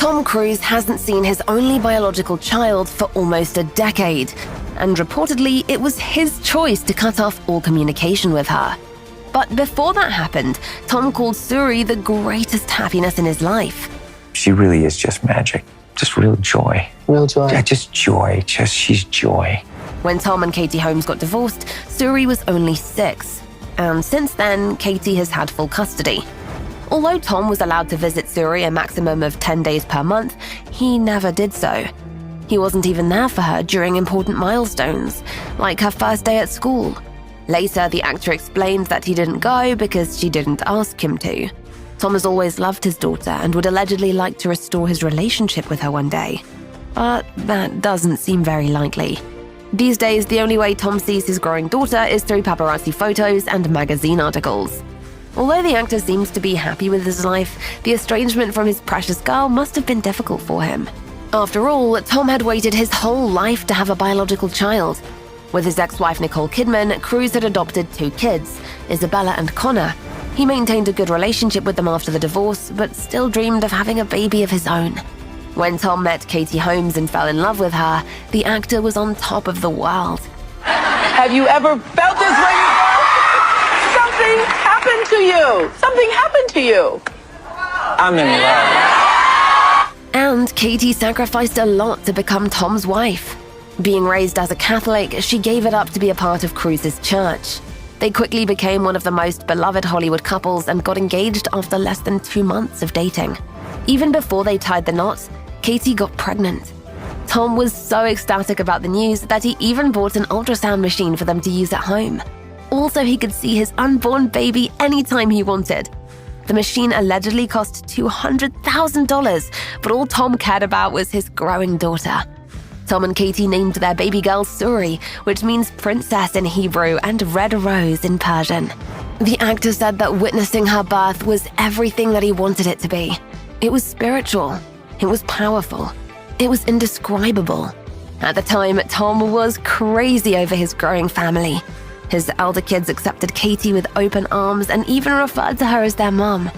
Tom Cruise hasn't seen his only biological child for almost a decade, and reportedly it was his choice to cut off all communication with her. But before that happened, Tom called Suri the greatest happiness in his life. She really is just magic, just real joy. Real joy. Yeah, just joy, she's joy. When Tom and Katie Holmes got divorced, Suri was only 6, and since then, Katie has had full custody. Although Tom was allowed to visit Suri a maximum of 10 days per month, he never did so. He wasn't even there for her during important milestones, like her first day at school. Later, the actor explained that he didn't go because she didn't ask him to. Tom has always loved his daughter and would allegedly like to restore his relationship with her one day. But that doesn't seem very likely. These days, the only way Tom sees his growing daughter is through paparazzi photos and magazine articles. Although the actor seems to be happy with his life, the estrangement from his precious girl must have been difficult for him. After all, Tom had waited his whole life to have a biological child. With his ex-wife Nicole Kidman, Cruise had adopted 2 kids, Isabella and Connor. He maintained a good relationship with them after the divorce, but still dreamed of having a baby of his own. When Tom met Katie Holmes and fell in love with her, the actor was on top of the world. Have you ever felt this way before? Something happened to you. Something happened to you. I'm in love. And Katie sacrificed a lot to become Tom's wife. Being raised as a Catholic, she gave it up to be a part of Cruise's church. They quickly became one of the most beloved Hollywood couples and got engaged after less than 2 months of dating. Even before they tied the knot, Katie got pregnant. Tom was so ecstatic about the news that he even bought an ultrasound machine for them to use at home. Also, he could see his unborn baby anytime he wanted. The machine allegedly cost $200,000, but all Tom cared about was his growing daughter. Tom and Katie named their baby girl Suri, which means princess in Hebrew and red rose in Persian. The actor said that witnessing her birth was everything that he wanted it to be. It was spiritual. It was powerful. It was indescribable. At the time, Tom was crazy over his growing family. His elder kids accepted Katie with open arms and even referred to her as their mom.